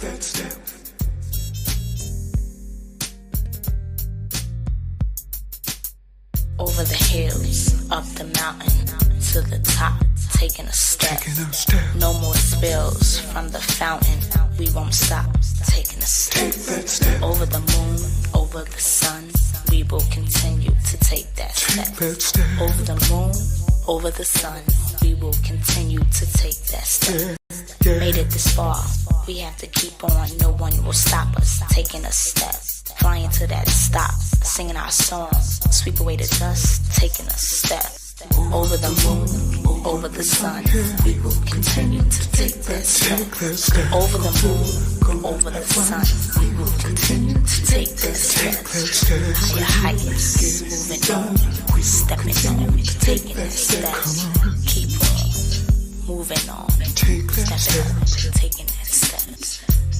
that step. Over the hills, up the mountain, to the top, taking a step. No more spills from the fountain, we won't stop, taking a step. Over the moon, over the sun, we will continue to take that step. Over the moon, over the sun, we will continue to take that step. Made it this far, we have to keep on, no one will stop us, taking a step. Flying to that stop, singing our song, sweep away the dust, taking a step. Over the moon, over the sun, we will continue to take that step. Over the moon, over the sun, we will continue to take that step. Higher heights, moving on, stepping on, taking that step. Keep on, moving on, stepping on, taking that step.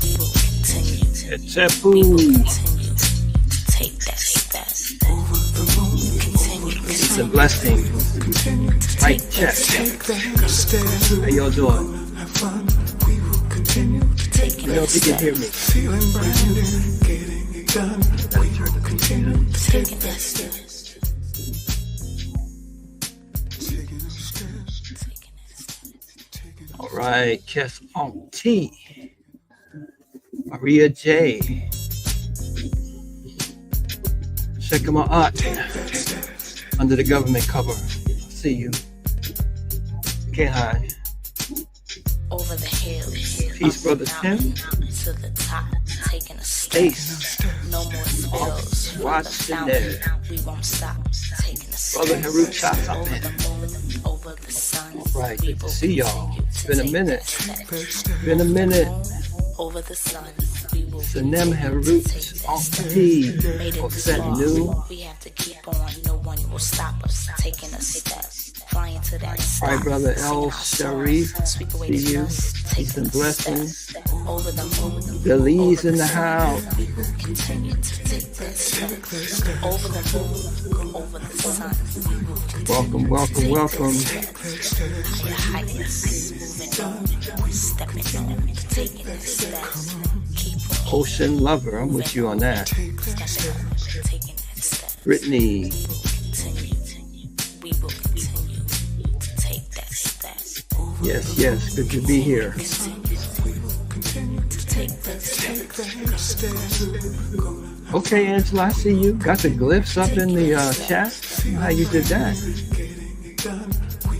We will continue. We will continue to take that step. Over the moon, continue. It's a blessing. Right check. How y'all doing? You know if you can hear me. Feeling brand new, getting it done. We will continue taking that step. All right, Kes on T. Maria J. Checking my art under the government cover. See you. Can't hide. Over the hills. Peace, brother Tim. To the top, taking a step. No more spills. Watch the net. We won't stop, taking a step. Brother Haru Chops up Over in. the moon, over the sun. All right, we good to will see y'all. continue It's to been a take minute. that step. Been a minute. Over the sun, we will Sanem continue Haru to take that on step. T. Made it Or this set far, new. we have to keep on. No one will stop us, taking a step. Flying to that stop. All right, brother El singing our song, Sharif. sweep away See the you. dust, Peace taking and a blessings. step. Over the moon, Belize over in the sun, house. we will continue to take that step. Over the moon, over the sun, we will continue Welcome, to take welcome. that step. Higher heights, moving on, stepping on, taking that step. Keep on, Ocean Lover. I'm with you on that. stepping on, taking that step. Brittany. We will continue to take that step. Yes, yes. Good to be here. To take that step. Okay, Angela, I see you. Got the glyphs up in the chat. How you did that?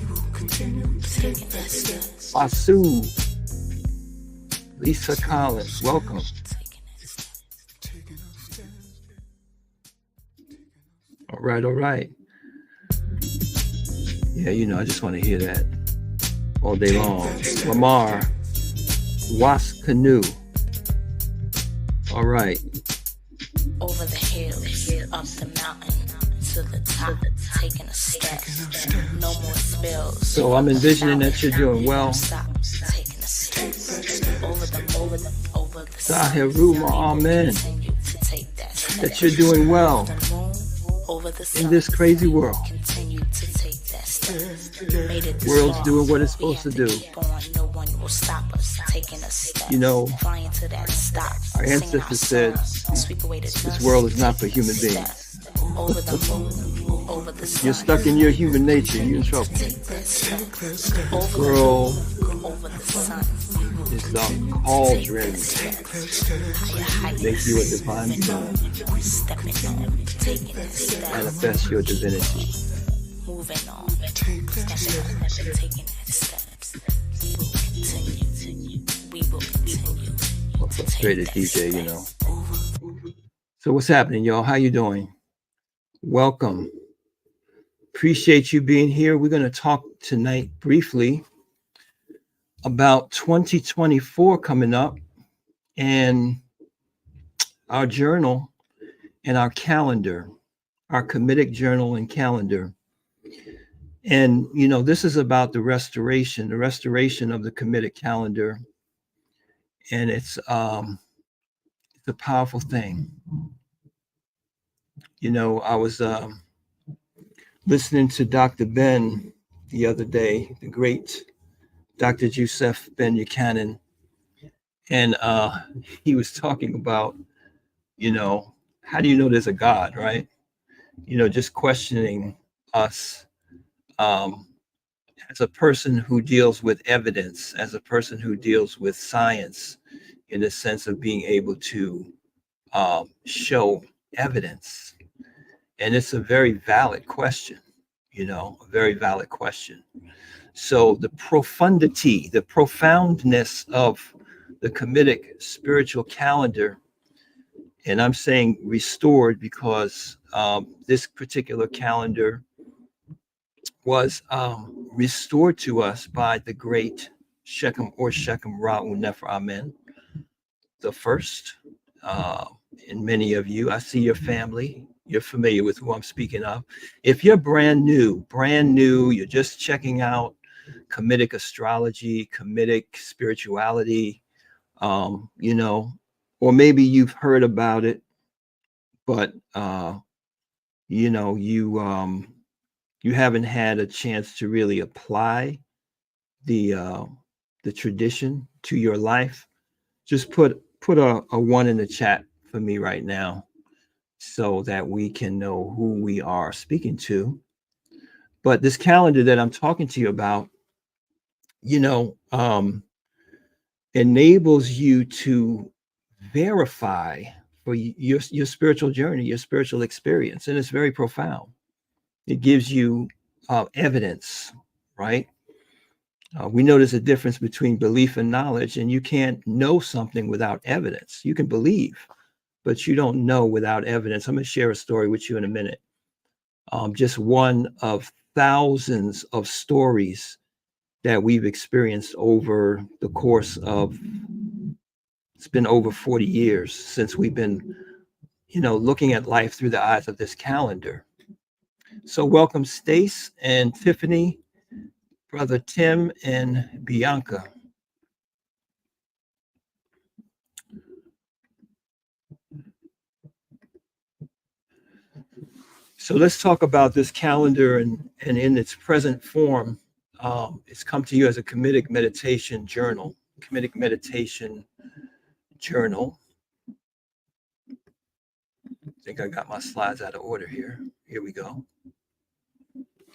Taking that step. Basu. Lisa Collins. Welcome. Taking that step. All right, all right. Yeah, you know, I just want to hear that all day long. Lamar. Was Canoe. All right. Over the hills, up the mountain, to the top, taking a step. No more spills. So I'm envisioning that you're doing well. Stop, taking a step. Over the sun. Zahiruma, amen. Continue to take that step. That you're doing well Over the sun. in this crazy world. Continue to take that step. Made it this World's far. doing what it's We supposed have to do. Keep on. No one will stop us, taking a step. You know, flying to that stop. our singing ancestors said, songs, sweep away the this dust, world is not for taking a human step. beings. Over the moon, over the sun. You're stuck in your human nature. You're in trouble. Take that step. Over World the moon, over the sun. is the cauldron. Higher heights, Make you a divine being. stepping on, taking that step. Manifest your divinity. Moving on, stepping on, taking that steps. We will continue. We will continue. Well, frustrated DJ, you know. So what's happening, y'all? How you doing? Welcome. Appreciate you being here. We're going to talk tonight briefly about 2024 coming up and our journal and our calendar, our Kamitic journal and calendar. And, you know, this is about the restoration of the Kamitic calendar. And it's a powerful thing. You know, I was listening to Dr. Ben the other day, the great Dr. Joseph Ben Buchanan, And he was talking about, how do you know there's a God, right? Just questioning us, um, as a person who deals with evidence, as a person who deals with science, in the sense of being able to show evidence. And it's a very valid question, a very valid question. So the profundity, the profoundness of the Kamitic spiritual calendar, and I'm saying restored because this particular calendar was restored to us by the great Shechem or Shechem Ra'u Nefer Amen, the first. Uh, and many of you, I see your family, you're familiar with who I'm speaking of. If you're brand new, you're just checking out Kamitic astrology, Kamitic spirituality, you know, or maybe you've heard about it, but you know, you haven't had a chance to really apply the uh, the tradition to your life. Just put a one in the chat for me right now, so that we can know who we are speaking to. But this calendar that I'm talking to you about, you know, enables you to verify for your spiritual journey, your spiritual experience, and it's very profound. It gives you evidence, right? We know there's a difference between belief and knowledge, and you can't know something without evidence. You can believe, but you don't know without evidence. I'm going to share a story with you in a minute. Just one of thousands of stories that we've experienced over the course of, it's been over 40 years since we've been, looking at life through the eyes of this calendar. So welcome Stace and Tiffany, brother Tim and Bianca. So let's talk about this calendar and in its present form. It's come to you as a Kamitic meditation journal. Kamitic meditation journal. I think I got my slides out of order here. Here we go.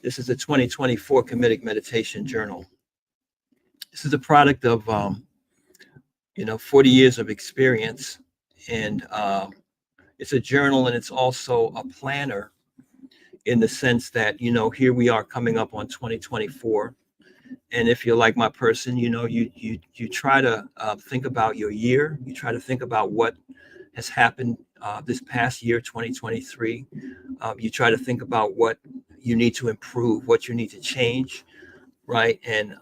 This is a 2024 Kamitic meditation journal. This is a product of 40 years of experience, and it's a journal, and it's also a planner, in the sense that here we are coming up on 2024. And if you're like my person, you try to think about your year. You try to think about what has happened this past year, 2023. You try to think about what you need to improve, what you need to change, right? And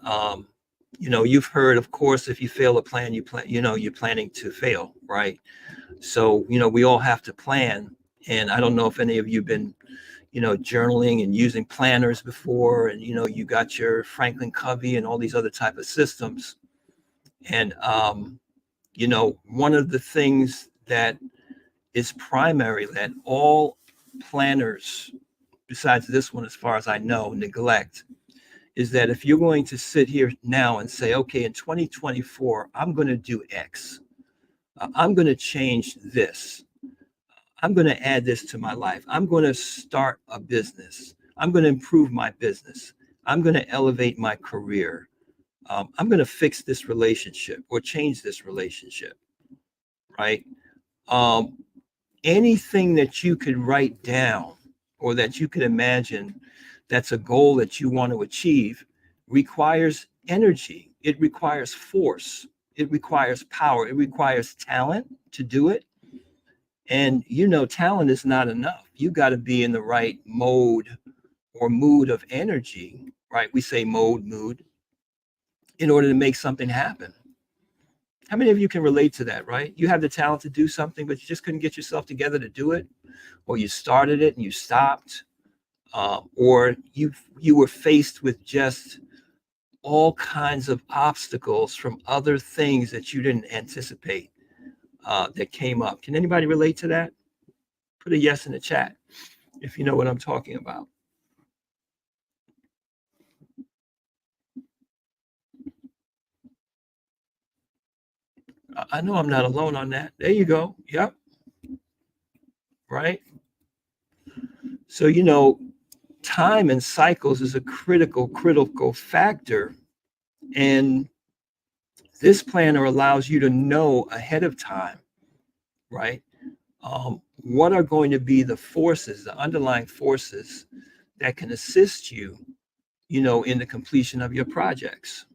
you've heard, of course, if you fail a plan, you're planning to fail, right? So we all have to plan. And I don't know if any of you've been journaling and using planners before, and you got your Franklin Covey and all these other type of systems. And one of the things that is primary that all planners, besides this one, as far as I know, neglect, is that if you're going to sit here now and say, okay, in 2024, I'm going to do X, I'm going to change this, I'm going to add this to my life, I'm going to start a business, I'm going to improve my business, I'm going to elevate my career, I'm going to fix this relationship or change this relationship, right? Anything that you could write down or that you could imagine that's a goal that you want to achieve requires energy. It requires force. It requires power. It requires talent to do it. And talent is not enough. You got to be in the right mode or mood of energy, right? We say mood, in order to make something happen. How many of you can relate to that, right? You have the talent to do something, but you just couldn't get yourself together to do it, or you started it and you stopped, or you were faced with just all kinds of obstacles from other things that you didn't anticipate that came up. Can anybody relate to that? Put a yes in the chat if you know what I'm talking about. I know I'm not alone on that. There you go. Yep. Right. So, time and cycles is a critical factor. And this planner allows you to know ahead of time, right? What are going to be the forces, the underlying forces that can assist you, in the completion of your projects.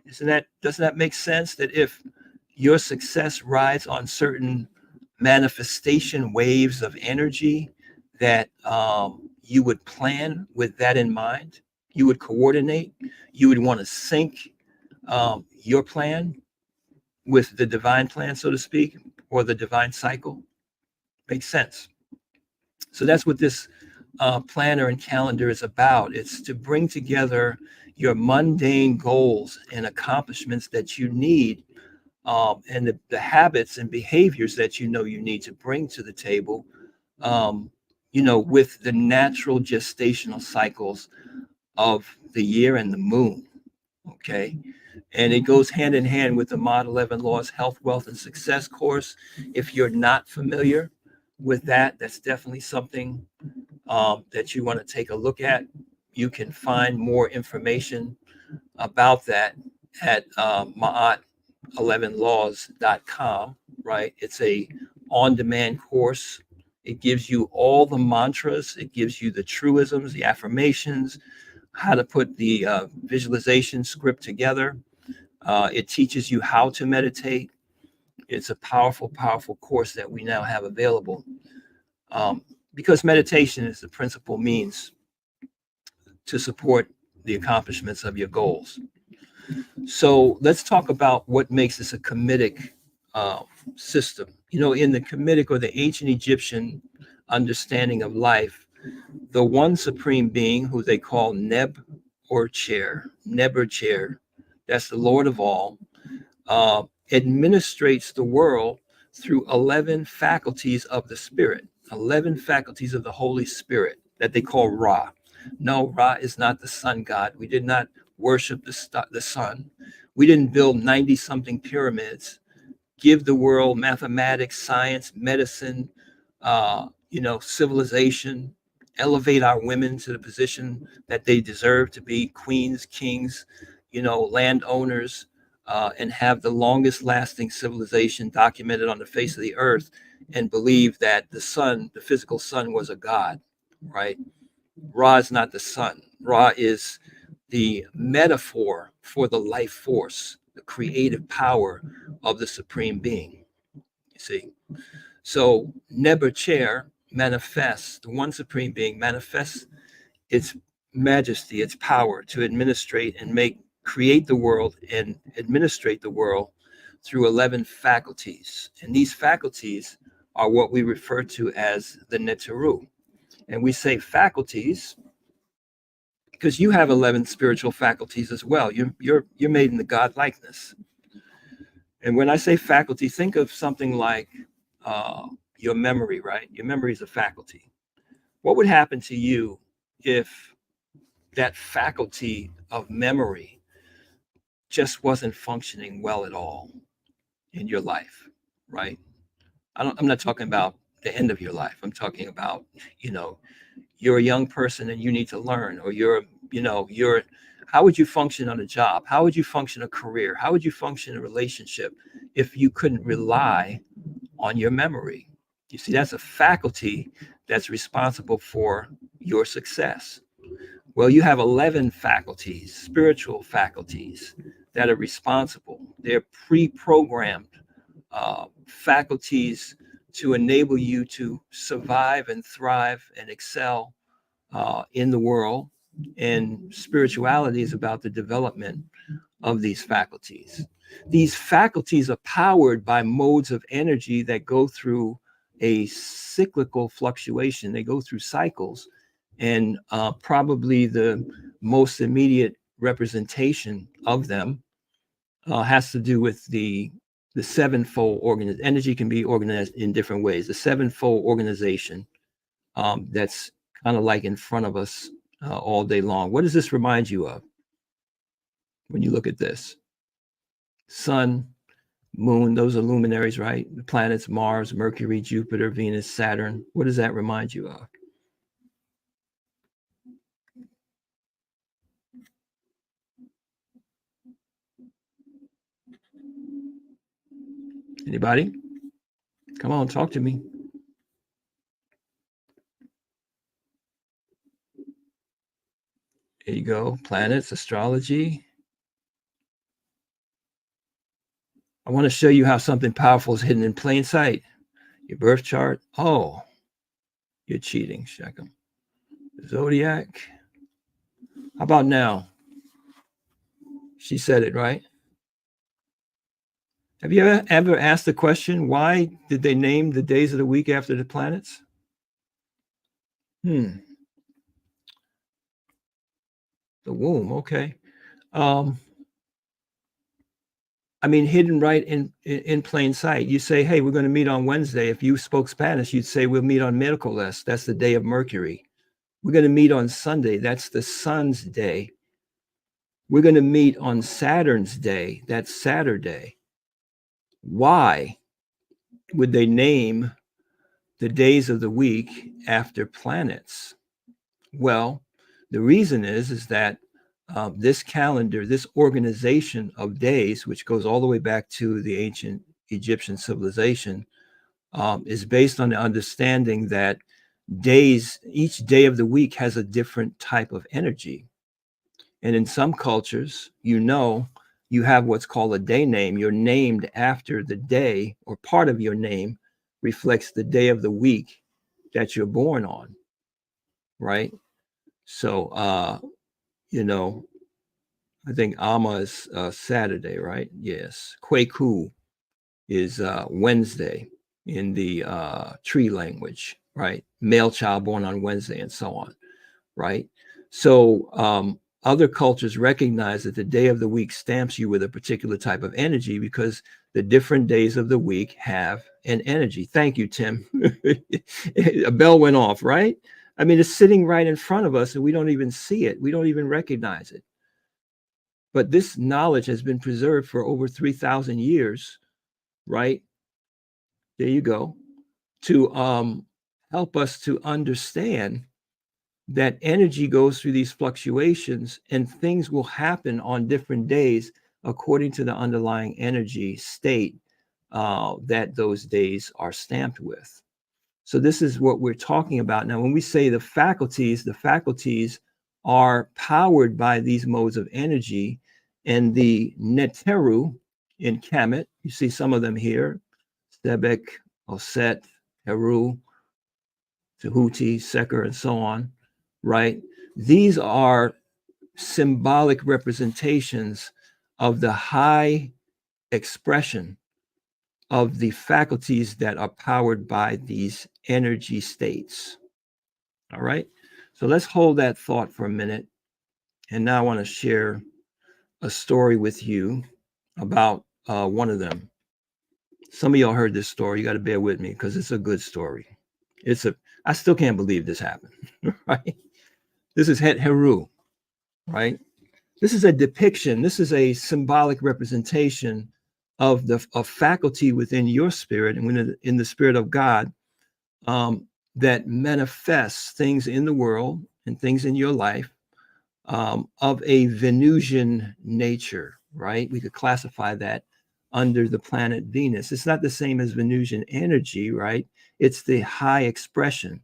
Doesn't that make sense that if your success rides on certain manifestation waves of energy, that you would plan with that in mind, you would coordinate, you would want to sync your plan with the divine plan, so to speak, or the divine cycle. Makes sense. So that's what this planner and calendar is about. It's to bring together your mundane goals and accomplishments that you need, and the habits and behaviors that you need to bring to the table, with the natural gestational cycles of the year and the moon. Okay. And it goes hand in hand with the Mod 11 Laws Health, Wealth, and Success course. If you're not familiar with that, that's definitely something that you want to take a look at. You can find more information about that at Ma'at11laws.com, right? It's a on-demand course. It gives you all the mantras. It gives you the truisms, the affirmations, how to put the visualization script together. It teaches you how to meditate. It's a powerful course that we now have available, because meditation is the principal means to support the accomplishments of your goals. So let's talk about what makes this a Kamitic system. In the Kamitic, or the ancient Egyptian understanding of life, the one supreme being, who they call Neb or Chair, that's the Lord of all, administrates the world through 11 faculties of the Spirit, 11 faculties of the Holy Spirit that they call Ra. No, Ra is not the sun god. We did not worship the sun. We didn't build 90-something pyramids, give the world mathematics, science, medicine, civilization, elevate our women to the position that they deserve to be queens, kings, landowners, and have the longest lasting civilization documented on the face of the earth, and believe that the sun, the physical sun, was a god, right? Ra is not the sun. Ra is the metaphor for the life force, the creative power of the supreme being. You see? So Neber Chair manifests, the one supreme being manifests its majesty, its power to administrate and create the world and administrate the world through 11 faculties. And these faculties are what we refer to as the Neteru. And we say faculties because you have 11 spiritual faculties as well. You're made in the God likeness. And when I say faculty, think of something like your memory, right? Your memory is a faculty. What would happen to you if that faculty of memory just wasn't functioning well at all in your life, right? I'm not talking about the end of your life. I'm talking about, you're a young person and you need to learn, or how would you function on a job? How would you function a career? How would you function a relationship if you couldn't rely on your memory? You see, that's a faculty that's responsible for your success. Well, you have 11 faculties, spiritual faculties, that are responsible. They're pre-programmed faculties to enable you to survive and thrive and excel in the world. And spirituality is about the development of these faculties. These faculties are powered by modes of energy that go through a cyclical fluctuation. They go through cycles, and probably the most immediate representation of them has to do with the sevenfold organization. Energy can be organized in different ways. The sevenfold organization that's kind of like in front of us all day long. What does this remind you of when you look at this? Sun, Moon, those are luminaries, right? The planets, Mars, Mercury, Jupiter, Venus, Saturn. What does that remind you of? Anybody? Come on, talk to me. There you go. Planets, astrology. I want to show you how something powerful is hidden in plain sight. Your birth chart. Oh, you're cheating, Shechem. Zodiac. How about now? She said it, right? Have you ever asked the question, why did they name the days of the week after the planets? The womb, okay. I mean, hidden right in plain sight. You say, hey, we're going to meet on Wednesday. If you spoke Spanish, you'd say, we'll meet on miércoles. That's the day of Mercury. We're going to meet on Sunday. That's the sun's day. We're going to meet on Saturn's day. That's Saturday. Why would they name the days of the week after planets? Well, the reason is that this calendar, this organization of days, which goes all the way back to the ancient Egyptian civilization, is based on the understanding that each day of the week has a different type of energy. And in some cultures, you have what's called a day name. You're named after the day, or part of your name reflects the day of the week that you're born on, right? So, I think Ama is Saturday, right? Yes. Kweku is Wednesday in the tree language, right? Male child born on Wednesday and so on, right? So other cultures recognize that the day of the week stamps you with a particular type of energy because the different days of the week have an energy. Thank you, Tim. A bell went off, right? I mean, it's sitting right in front of us and we don't even see it. We don't even recognize it. But this knowledge has been preserved for over 3,000 years, right? There you go. To help us to understand that energy goes through these fluctuations and things will happen on different days according to the underlying energy state that those days are stamped with. So this is what we're talking about. Now, when we say the faculties are powered by these modes of energy, and the Neteru in Kemet, you see some of them here, Sebek, Oset, Heru, Tehuti, Seker, and so on, right? These are symbolic representations of the high expression of the faculties that are powered by these energy states. All right. So let's hold that thought for a minute. And now I want to share a story with you about one of them. Some of y'all heard this story. You got to bear with me because it's a good story. I still can't believe this happened, right? This is Het Heru, right? This is a depiction. This is a symbolic representation of a faculty within your spirit and in the spirit of God that manifests things in the world and things in your life of a Venusian nature, right? We could classify that under the planet Venus. It's not the same as Venusian energy, right? It's the high expression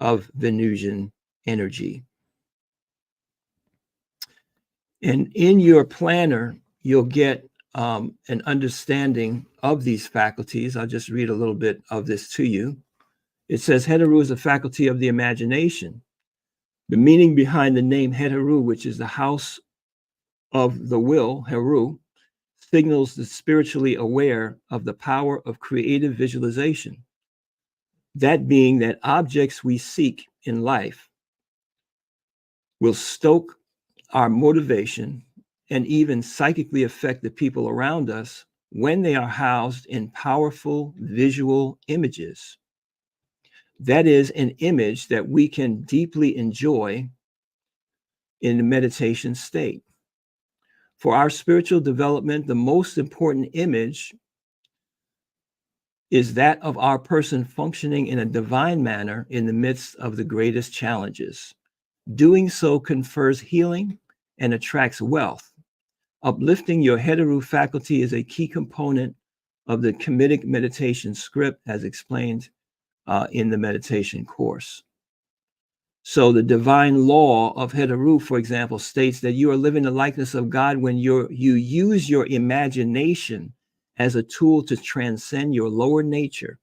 of Venusian energy. And in your planner, you'll get an understanding of these faculties. I'll just read a little bit of this to you. It says Heteru is a faculty of the imagination. The meaning behind the name Heteru, which is the house of the will, Heru, signals the spiritually aware of the power of creative visualization. That being that objects we seek in life will stoke our motivation and even psychically affect the people around us when they are housed in powerful visual images. That is an image that we can deeply enjoy in the meditation state. For our spiritual development, the most important image is that of our person functioning in a divine manner in the midst of the greatest challenges. Doing so confers healing and attracts wealth. Uplifting your Heteru faculty is a key component of the Kamitic meditation script, as explained in the meditation course. So the divine law of Heteru, for example, states that you are living the likeness of God when you use your imagination as a tool to transcend your lower nature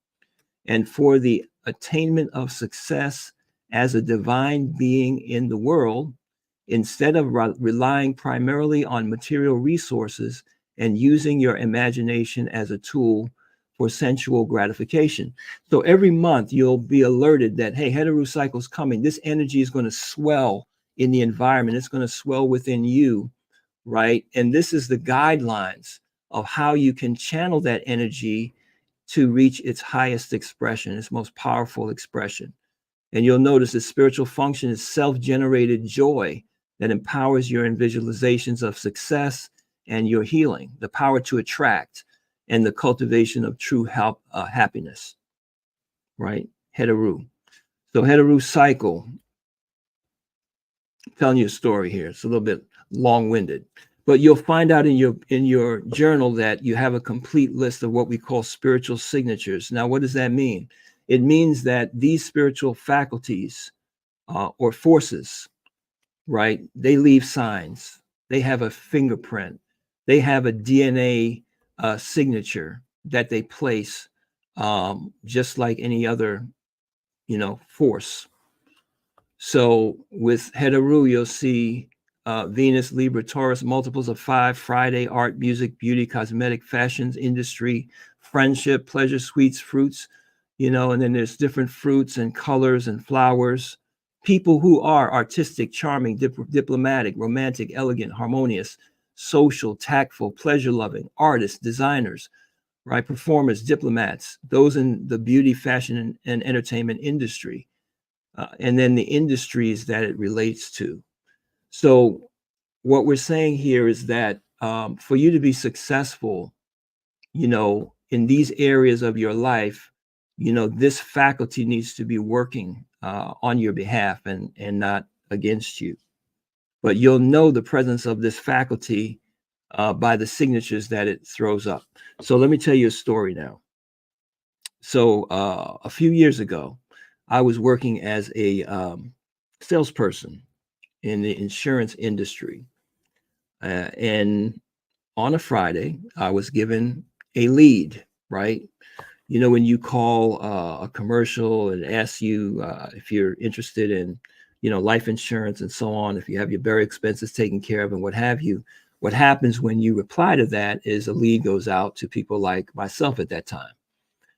and for the attainment of success as a divine being in the world, instead of relying primarily on material resources and using your imagination as a tool for sensual gratification. So every month you'll be alerted that, hey, Heteru cycle's coming. This energy is going to swell in the environment. It's going to swell within you, right? And this is the guidelines of how you can channel that energy to reach its highest expression, its most powerful expression. And you'll notice that spiritual function is self-generated joy that empowers your visualizations of success and your healing, the power to attract, and the cultivation of true happiness, right? Heteru. So Heteru cycle, I'm telling you a story here. It's a little bit long-winded, but you'll find out in your journal that you have a complete list of what we call spiritual signatures. Now, what does that mean? It means that these spiritual faculties or forces, right, they leave signs. They have a fingerprint. They have a DNA signature that they place, just like any other, force. So with Heteru, you'll see Venus, Libra, Taurus, multiples of 5, Friday, art, music, beauty, cosmetic, fashions, industry, friendship, pleasure, sweets, fruits, and then there's different fruits and colors and flowers. People who are artistic, charming, diplomatic, romantic, elegant, harmonious, social, tactful, pleasure-loving, artists, designers, right? Performers, diplomats, those in the beauty, fashion, and entertainment industry, and then the industries that it relates to. So what we're saying here is that for you to be successful, in these areas of your life, this faculty needs to be working on your behalf and not against you. But you'll know the presence of this faculty by the signatures that it throws up. So let me tell you a story now. So a few years ago, I was working as a salesperson in the insurance industry. And on a Friday, I was given a lead, right? When you call a commercial and ask you if you're interested in, life insurance and so on, if you have your burial expenses taken care of and what have you, what happens when you reply to that is a lead goes out to people like myself at that time.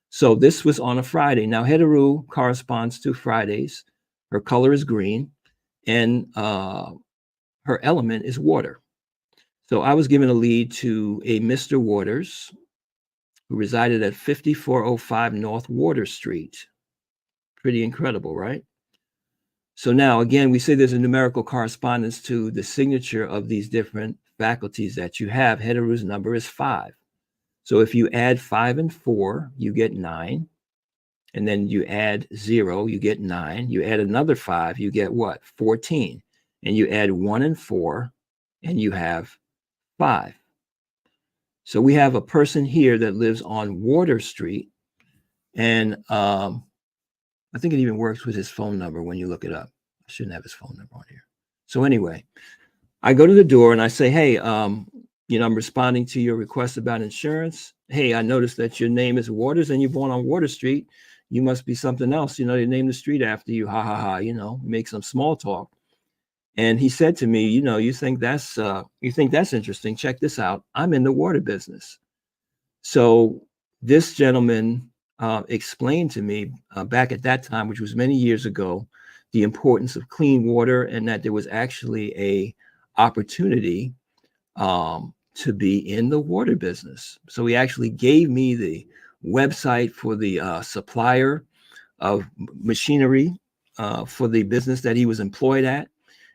So this was on a Friday. Now, Heteru corresponds to Fridays. Her color is green, and her element is water. So I was given a lead to a Mr. Waters who resided at 5405 North Water Street. Pretty incredible, right? So now, again, we say there's a numerical correspondence to the signature of these different faculties that you have. Heteru's number is 5. So if you add 5 and 4, you get 9. And then you add 0, you get 9. You add another 5, you get what? 14. And you add 1 and 4, and you have 5. So we have a person here that lives on Water Street. And I think it even works with his phone number when you look it up. I shouldn't have his phone number on here. So anyway, I go to the door and I say, hey, I'm responding to your request about insurance. Hey, I noticed that your name is Waters and you're born on Water Street. You must be something else. They named the street after you. Ha, ha, ha, make some small talk. And he said to me, you think that's interesting. Check this out. I'm in the water business. So this gentleman explained to me back at that time, which was many years ago, the importance of clean water and that there was actually a opportunity to be in the water business. So he actually gave me the website for the supplier of machinery for the business that he was employed at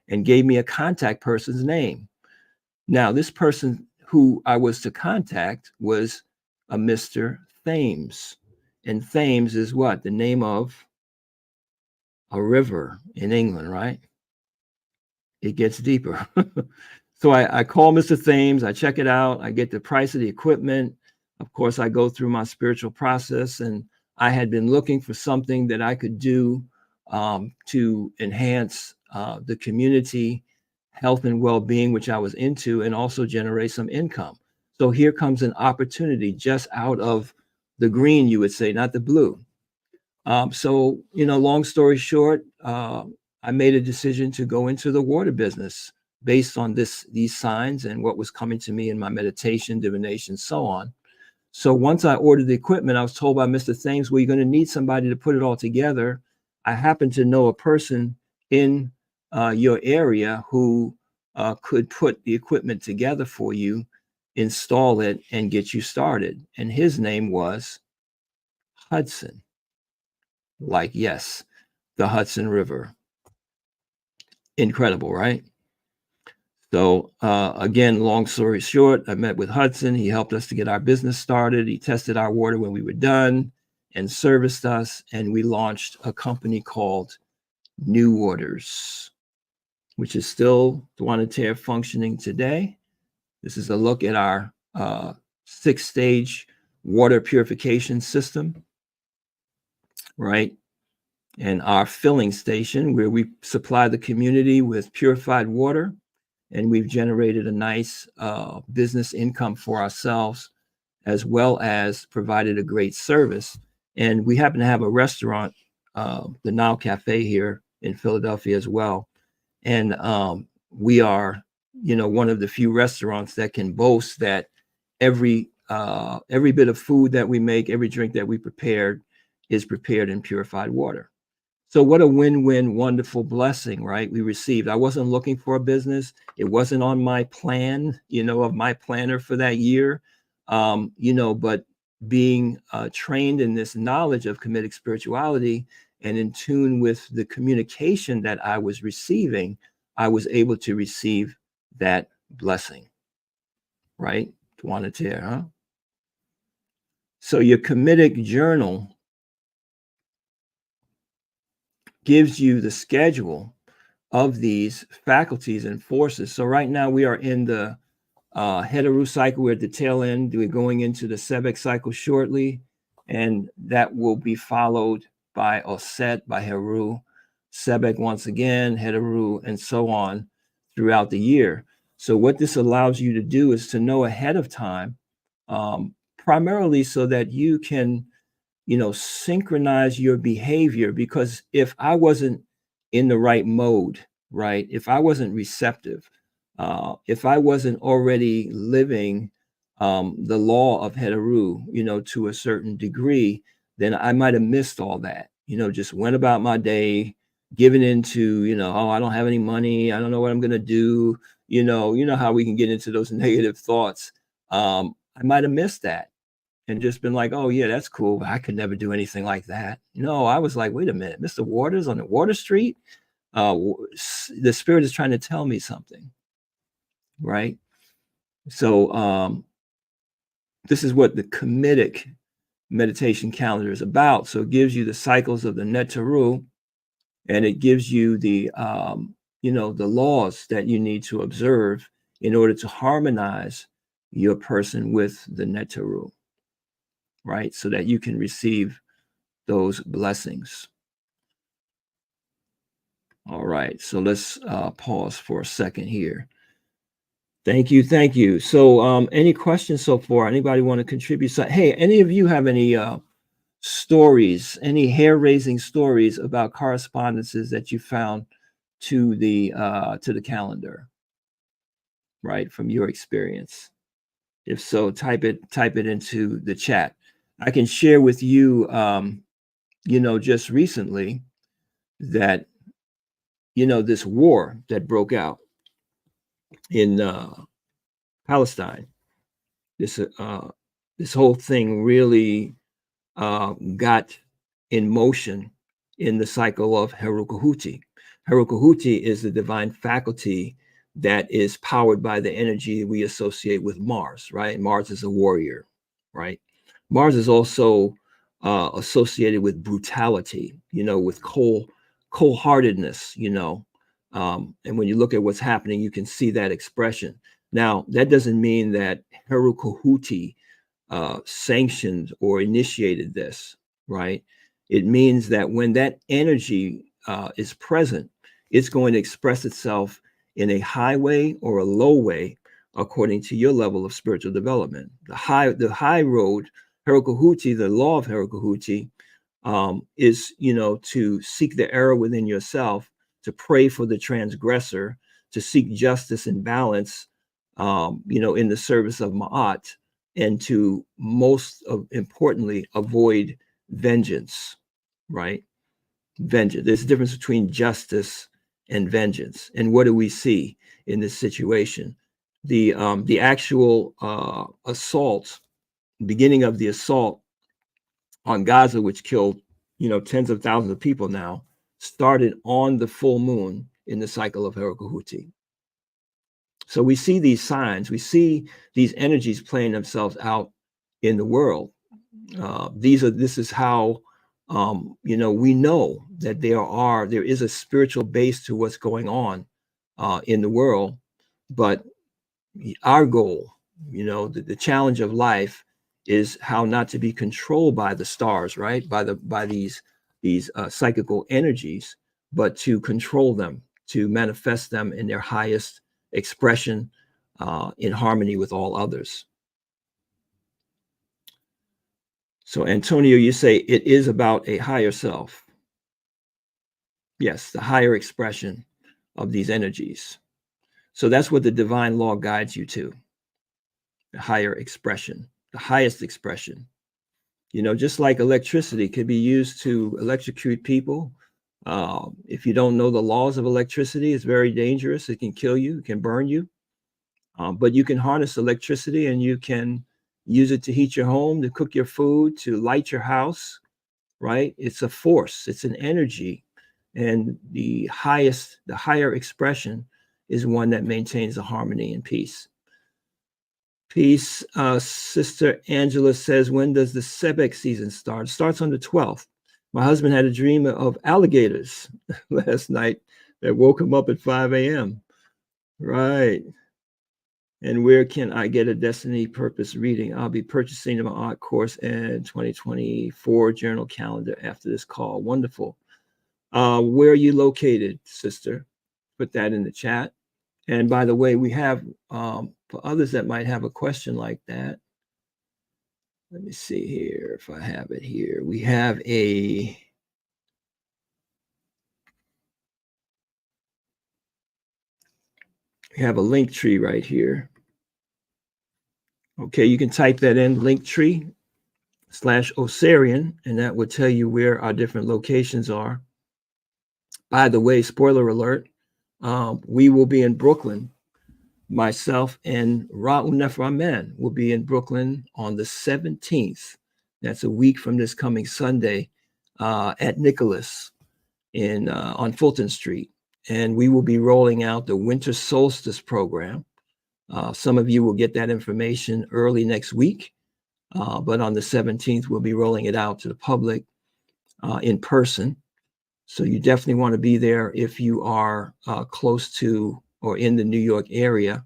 and gave me a contact person's name. Now, this person who I was to contact was a Mr. Thames. And Thames is what? The name of a river in England, right? It gets deeper. So I call Mr. Thames, I check it out, I get the price of the equipment. Of course, I go through my spiritual process, and I had been looking for something that I could do to enhance the community health and well-being, which I was into, and also generate some income. So here comes an opportunity just out of the green, you would say, not the blue. So, long story short, I made a decision to go into the water business based on these signs and what was coming to me in my meditation, divination, so on. So once I ordered the equipment, I was told by Mr. Thames, well, you're going to need somebody to put it all together. I happen to know a person in your area who could put the equipment together for you, install it, and get you started. And his name was Hudson. Like, yes, the Hudson River. Incredible, right? So again, long story short, I met with Hudson. He helped us to get our business started. He tested our water when we were done and serviced us. And we launched a company called New Waters, which is still Duanatere functioning today. This is a look at our 6-stage water purification system, right? And our filling station, where we supply the community with purified water. And we've generated a nice business income for ourselves, as well as provided a great service. And we happen to have a restaurant, the Now Cafe here in Philadelphia as well. And we are, one of the few restaurants that can boast that every bit of food that we make, every drink that we prepared is prepared in purified water. So what a win-win, wonderful blessing, right? We received. I wasn't looking for a business. It wasn't on my plan, of my planner for that year, but being trained in this knowledge of comedic spirituality and in tune with the communication that I was receiving, I was able to receive that blessing, right? Duanatere, huh? So your comedic journal gives you the schedule of these faculties and forces. So right now we are in the Heteru cycle. We're at the tail end. We're going into the Sebek cycle shortly, and that will be followed by Oset, by Heru, Sebek once again, Heteru, and so on throughout the year. So what this allows you to do is to know ahead of time, primarily so that you can synchronize your behavior. Because if I wasn't in the right mode, right, if I wasn't receptive, if I wasn't already living the law of Heteru, to a certain degree, then I might have missed all that, just went about my day, giving into, oh, I don't have any money, I don't know what I'm going to do, you know how we can get into those negative thoughts. I might have missed that and just been like, oh yeah, that's cool, but I could never do anything like that. No, I was like, wait a minute, Mr. Waters on the Water Street, the spirit is trying to tell me something, right? So this is what the comedic meditation calendar is about. So it gives you the cycles of the Netaru, and it gives you the the laws that you need to observe in order to harmonize your person with the Netaru, right? So that you can receive those blessings. All right, so let's pause for a second here. Thank you. So any questions so far? Anybody want to contribute? So, hey, any of you have any stories, any hair-raising stories about correspondences that you found to the calendar, right, from your experience? If so, type it into the chat. I can share with you, just recently that, this war that broke out in Palestine, this whole thing really got in motion in the cycle of Herukahuti. Herukahuti is the divine faculty that is powered by the energy we associate with Mars, right? Mars is a warrior, right? Mars is also associated with brutality, with cold-heartedness, and when you look at what's happening, you can see that expression. Now, that doesn't mean that Heru sanctioned or initiated this, right? It means that when that energy is present, it's going to express itself in a high way or a low way according to your level of spiritual development. The high road, Heru, the law of Heru, is, to seek the error within yourself, to pray for the transgressor, to seek justice and balance, in the service of Ma'at, and to importantly avoid vengeance, right? Vengeance. There's a difference between justice and vengeance. And what do we see in this situation? The actual assault, beginning of the assault on Gaza, which killed, tens of thousands of people now, started on the full moon in the cycle of Heru. So we see these signs, we see these energies playing themselves out in the world. This is how, we know that there is a spiritual base to what's going on in the world, but our goal, the challenge of life is how not to be controlled by the stars, right? By these psychical energies, but to control them, to manifest them in their highest expression, in harmony with all others. So, Antonio, you say it is about a higher self. Yes, the higher expression of these energies. So that's what the divine law guides you to. The higher expression, the highest expression. Just like electricity could be used to electrocute people. If you don't know the laws of electricity, it's very dangerous. It can kill you, it can burn you. But you can harness electricity and you can use it to heat your home, to cook your food, to light your house, right? It's a force, it's an energy. And the higher expression is one that maintains the harmony and peace. Peace. Sister Angela says, when does the Sebek season start? It starts on the 12th. My husband had a dream of alligators last night that woke him up at 5 a.m. Right. And where can I get a Destiny Purpose reading? I'll be purchasing my art course and 2024 journal calendar after this call. Wonderful. Where are you located, sister? Put that in the chat. And by the way, we have, for others that might have a question like that, let me see here if I have it here. We have a link tree right here. Okay, you can type that in, Linktree/Osarian, and that will tell you where our different locations are. By the way, spoiler alert, we will be in Brooklyn. Myself and Ra'u Neframen will be in Brooklyn on the 17th. That's a week from this coming Sunday, at Nicholas on Fulton Street. And we will be rolling out the Winter Solstice program. Some of you will get that information early next week, but on the 17th, we'll be rolling it out to the public in person. So you definitely want to be there if you are close to or in the New York area.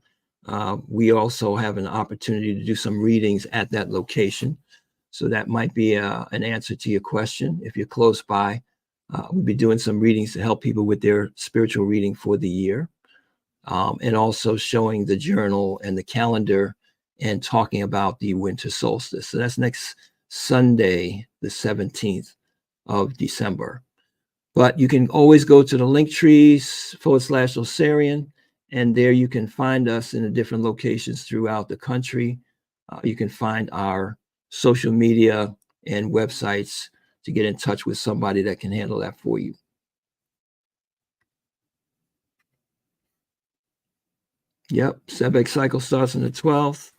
We also have an opportunity to do some readings at that location. So that might be an answer to your question. If you're close by, we'll be doing some readings to help people with their spiritual reading for the year. And also showing the journal and the calendar and talking about the winter solstice. So that's next Sunday, the 17th of December. But you can always go to the Linktree/Osarian, and there you can find us in the different locations throughout the country. You can find our social media and websites to get in touch with somebody that can handle that for you. Yep, Sebek cycle starts on the 12th.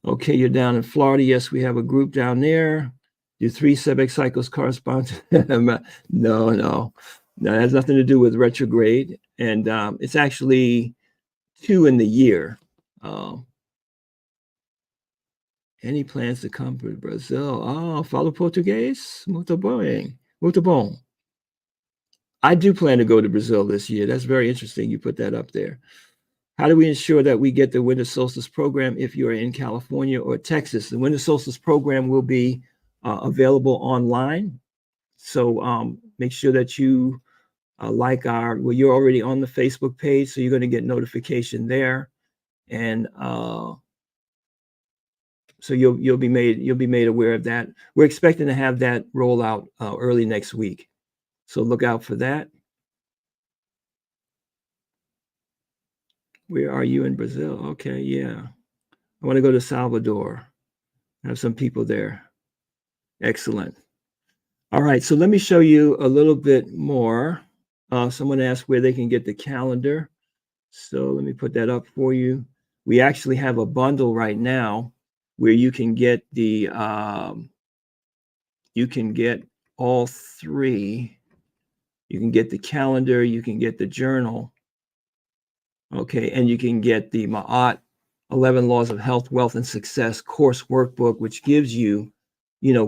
Okay, you're down in Florida. Yes, we have a group down there. Do 3 Sebek cycles correspond to No, that has nothing to do with retrograde. And it's actually 2 in the year. Any plans to come to Brazil? Oh, falo português? Muito bem. Muito bom. I do plan to go to Brazil this year. That's very interesting. You put that up there. How do we ensure that we get the Winter Solstice program if you're in California or Texas? The Winter Solstice program will be available online. So make sure that you you're already on the Facebook page, so you're going to get notification there. And so you'll be made aware of that. We're expecting to have that roll out early next week. So look out for that. Where are you in Brazil? Okay, yeah. I want to go to Salvador. I have some people there. Excellent. All right, so let me show you a little bit more. Someone asked where they can get the calendar. So let me put that up for you. We actually have a bundle right now where you can get all three. You can get the calendar, you can get the journal, okay, and you can get the Ma'at 11 Laws of Health, Wealth, and Success course workbook, which gives you,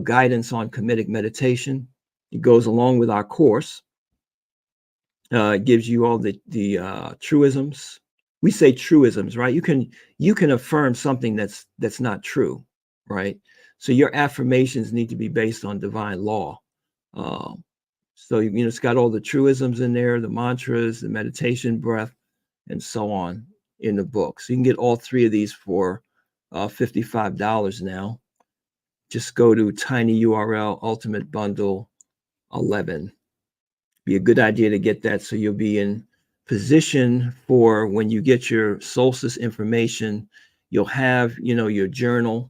guidance on comedic meditation. It goes along with our course. It gives you all the truisms. We say truisms, right? You can affirm something that's not true, right? So your affirmations need to be based on divine law. So it's got all the truisms in there, the mantras, the meditation breath, and so on in the book. So you can get all three of these for $55 now. Just go to tiny URL Ultimate Bundle 11. Be a good idea to get that, so you'll be in position for when you get your solstice information. You'll have your journal.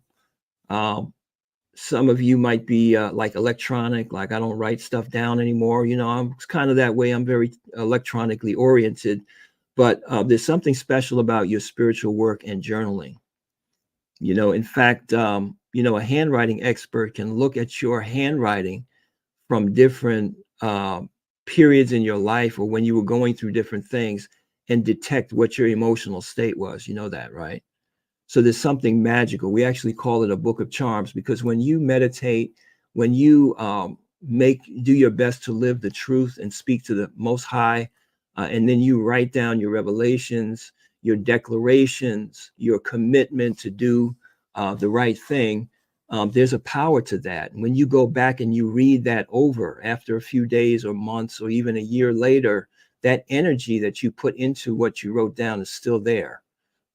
Some of you might be like electronic, like I don't write stuff down anymore. I'm kind of that way. I'm very electronically oriented, but there's something special about your spiritual work and journaling. In fact, a handwriting expert can look at your handwriting from different periods in your life, or when you were going through different things, and detect what your emotional state was. You know that, right? So there's something magical. We actually call it a book of charms, because when you meditate, when you do your best to live the truth and speak to the Most High, and then you write down your revelations, your declarations, your commitment to do the right thing, there's a power to that. And when you go back and you read that over after a few days or months or even a year later, that energy that you put into what you wrote down is still there.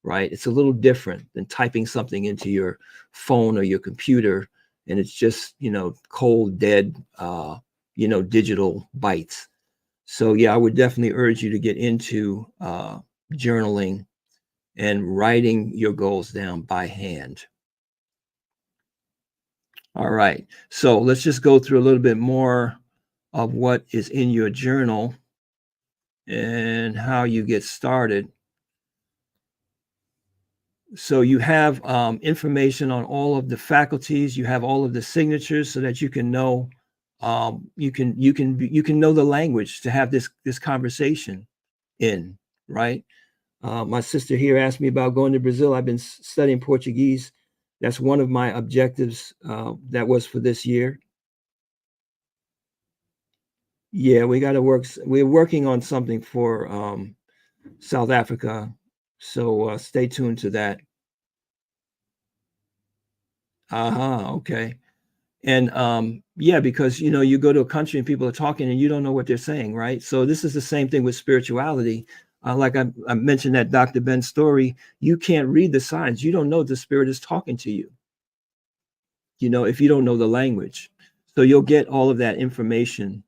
Right? It's a little different than typing something into your phone or your computer, and it's just, cold, dead, digital bytes. So yeah, I would definitely urge you to get into journaling and writing your goals down by hand. All right, so let's just go through a little bit more of what is in your journal and how you get started. So you have information on all of the faculties. You have all of the signatures, so that you can know you can know the language to have this conversation in, right? My sister here asked me about going to Brazil. I've been studying Portuguese. That's one of my objectives. That was for this year. Yeah, we got to work. We're working on something for South Africa, so stay tuned to that. Okay. And yeah, because you go to a country and people are talking and you don't know what they're saying, right? So this is the same thing with spirituality. Like I mentioned that Dr. Ben story, you can't read the signs. You don't know the spirit is talking to you, if you don't know the language. So you'll get all of that information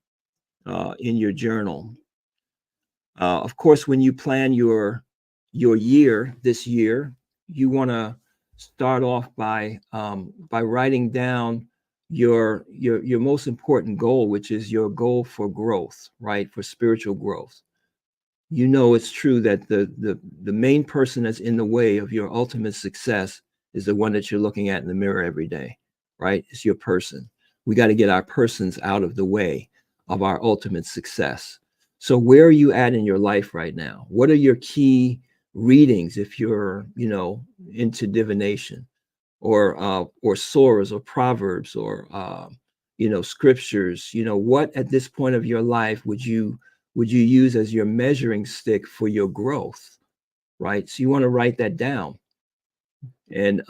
in your journal. Of course, when you plan your year this year, you want to start off by writing down your most important goal, which is your goal for growth, right? For spiritual growth. It's true that the main person that's in the way of your ultimate success is the one that you're looking at in the mirror every day, right? It's your person. We got to get our persons out of the way of our ultimate success. So where are you at in your life right now? What are your key readings if you're, into divination? or surahs or proverbs or scriptures. What at this point of your life would you use as your measuring stick for your growth, right? So you want to write that down and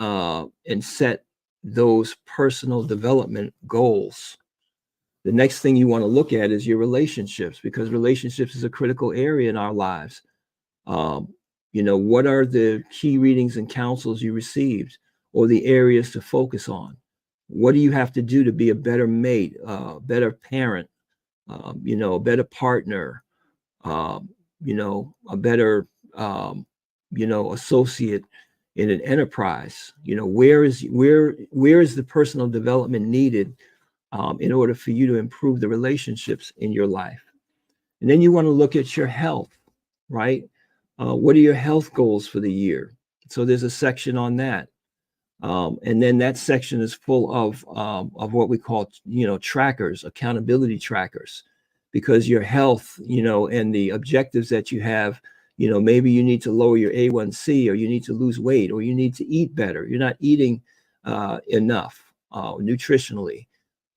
set those personal development goals. The next thing you want to look at is your relationships, because relationships is a critical area in our lives. What are the key readings and counsels you received, or the areas to focus on? What do you have to do to be a better mate, better parent, a better partner, a better, associate in an enterprise? Where is the personal development needed in order for you to improve the relationships in your life? And then you want to look at your health, right? What are your health goals for the year? So there's a section on that. And then that section is full of what we call, trackers, accountability trackers, because your health, and the objectives that you have, maybe you need to lower your A1C, or you need to lose weight, or you need to eat better. You're not eating enough nutritionally.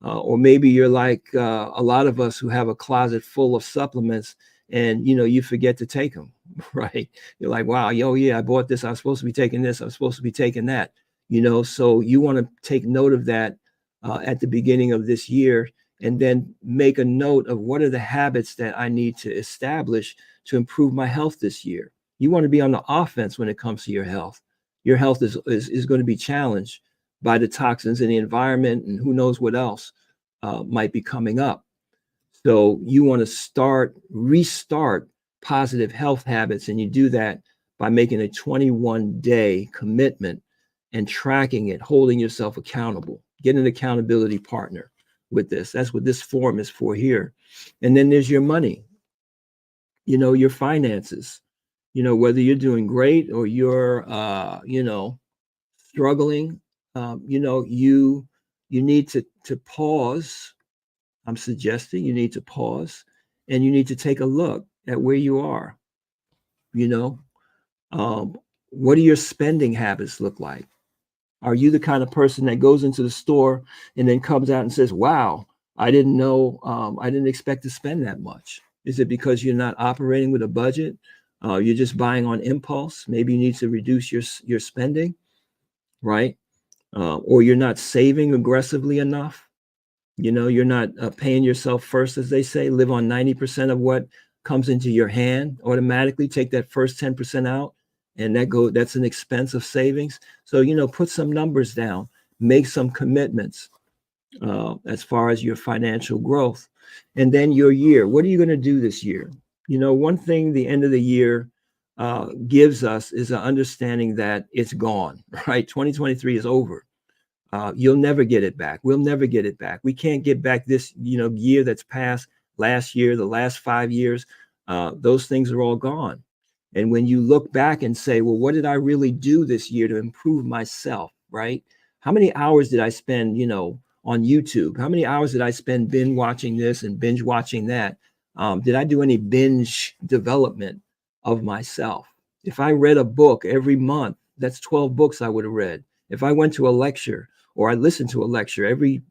Or maybe you're like a lot of us who have a closet full of supplements, and you forget to take them, right? You're like, wow, yeah, I bought this. I was supposed to be taking this. I was supposed to be taking that. So you want to take note of that at the beginning of this year, and then make a note of what are the habits that I need to establish to improve my health this year. You want to be on the offense when it comes to your health. Your health is going to be challenged by the toxins in the environment, and who knows what else might be coming up. So you want to restart positive health habits, and you do that by making a 21-day commitment and tracking it, holding yourself accountable. Get an accountability partner with this. That's what this form is for here. And then there's your money, your finances, whether you're doing great or you're, struggling, you need to pause. I'm suggesting you need to pause, and you need to take a look at where you are. What do your spending habits look like? Are you the kind of person that goes into the store and then comes out and says, wow, I didn't know, I didn't expect to spend that much? Is it because you're not operating with a budget? You're just buying on impulse? Maybe you need to reduce your spending, right? Or you're not saving aggressively enough. You're not paying yourself first, as they say. Live on 90% of what comes into your hand automatically. Take that first 10% out, and that's an expense of savings. So, put some numbers down, make some commitments as far as your financial growth. And then your year. What are you going to do this year? One thing the end of the year gives us is an understanding that it's gone, right? 2023 is over. You'll never get it back. We'll never get it back. We can't get back this, year that's passed, last year, the last 5 years. Those things are all gone. And when you look back and say, well, what did I really do this year to improve myself, right? How many hours did I spend, on YouTube? How many hours did I spend binge watching this and binge watching that? Did I do any binge development of myself? If I read a book every month, that's 12 books I would have read. If I went to a lecture, or I listened to a lecture every,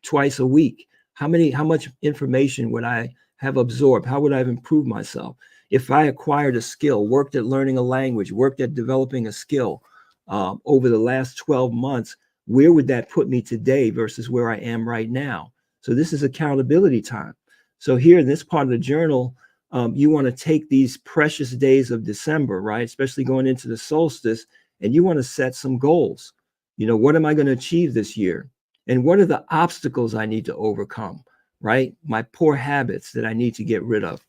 twice a week, how much information would I have absorbed? How would I have improved myself? If I acquired a skill, worked at learning a language, worked at developing a skill over the last 12 months, where would that put me today versus where I am right now? So this is accountability time. So here in this part of the journal, you want to take these precious days of December, right? Especially going into the solstice, and you want to set some goals. What am I going to achieve this year? And what are the obstacles I need to overcome, right? My poor habits that I need to get rid of.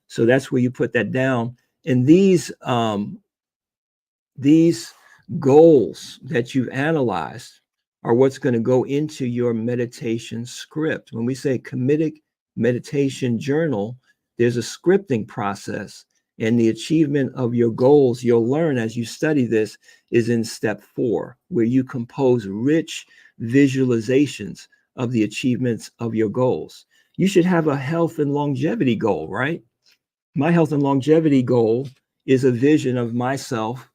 So that's where you put that down. And these goals that you've analyzed are what's going to go into your meditation script. When we say comedic meditation journal, there's a scripting process, and the achievement of your goals, you'll learn as you study this, is in step 4, where you compose rich visualizations of the achievements of your goals. You should have a health and longevity goal, right? My health and longevity goal is a vision of myself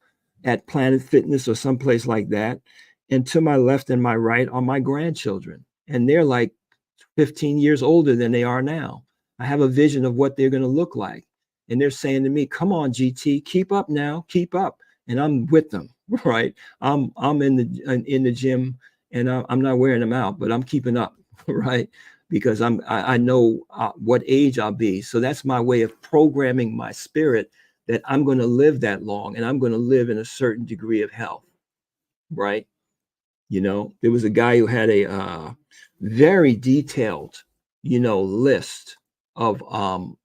at Planet Fitness or someplace like that, And to my left and my right are my grandchildren. And they're like 15 years older than they are now. I have a vision of what they're going to look like. And they're saying to me, come on, GT, keep up now, keep up. And I'm with them, right? I'm in the gym, and I'm not wearing them out, but I'm keeping up, right? Because I know what age I'll be. So that's my way of programming my spirit that I'm going to live that long, and I'm going to live in a certain degree of health, right? You know, there was a guy who had a very detailed, list of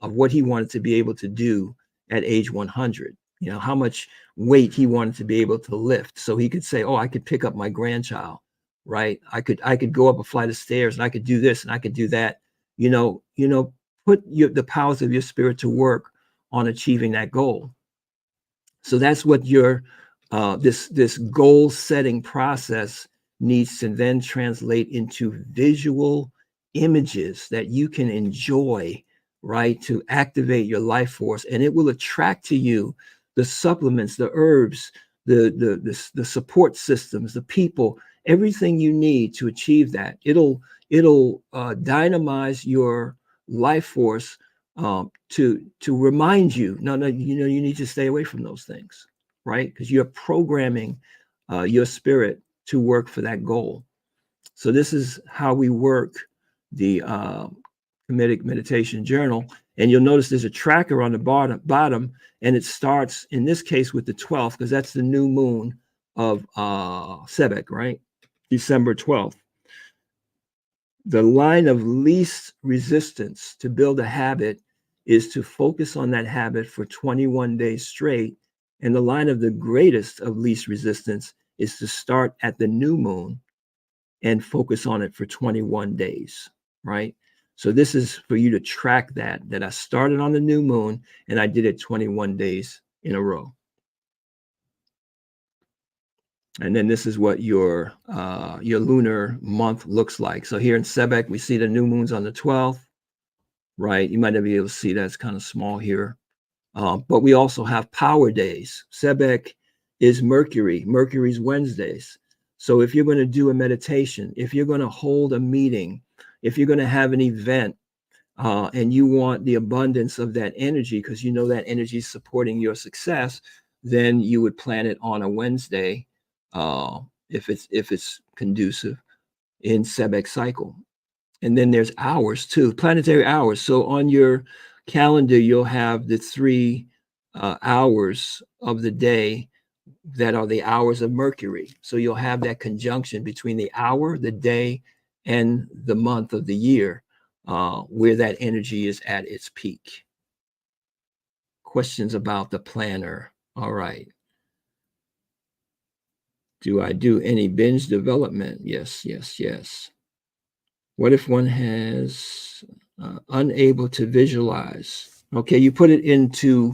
what he wanted to be able to do at age 100. You know, how much weight he wanted to be able to lift, so he could say, "Oh, I could pick up my grandchild, right? I could go up a flight of stairs, and I could do this, and I could do that." Put the powers of your spirit to work on achieving that goal. So that's what your this goal setting process needs to then translate into visual images that you can enjoy, right? To activate your life force, and it will attract to you the supplements, the herbs, the support systems, the people, everything you need to achieve that. It'll dynamize your life force to remind you, no, you need to stay away from those things, right? Because you're programming your spirit to work for that goal. So this is how we work the Kamitic meditation journal. And you'll notice there's a tracker on the bottom, and it starts in this case with the 12th, because that's the new moon of Sebek, right? December 12th. The line of least resistance to build a habit is to focus on that habit for 21 days straight. And the line of the greatest of least resistance is to start at the new moon and focus on it for 21 days, right? So this is for you to track that I started on the new moon and I did it 21 days in a row. And then this is what your lunar month looks like. So here in Sebek, we see the new moon's on the 12th, right? You might not be able to see that. It's kind of small here. But we also have power days. Sebek is Mercury. Mercury's Wednesdays. So if you're going to do a meditation, if you're going to hold a meeting, if you're going to have an event, and you want the abundance of that energy, because you know that energy is supporting your success, then you would plan it on a Wednesday, if it's conducive in Sebek cycle. And then there's hours too, planetary hours. So on your calendar, you'll have the 3 hours of the day that are the hours of Mercury. So you'll have that conjunction between the hour, the day, and the month of the year, where that energy is at its peak. Questions about the planner? All right. Do I do any binge development? Yes. What if one has unable to visualize? Okay, you put it into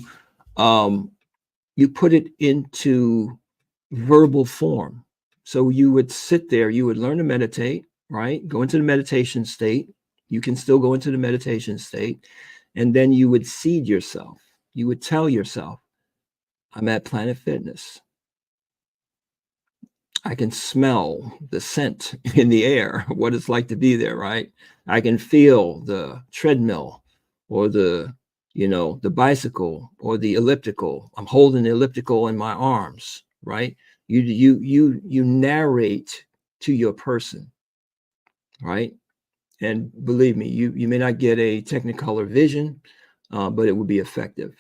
verbal form. So you would sit there, you would learn to meditate, right? Go into the meditation state. You can still go into the meditation state, and then you would seed yourself. You would tell yourself, I'm at Planet Fitness. I can smell the scent in the air, what it's like to be there, right? I can feel the treadmill or the bicycle or the elliptical. I'm holding the elliptical in my arms, right? You narrate to your person, right? And believe me, you may not get a technicolor vision, but it would be effective.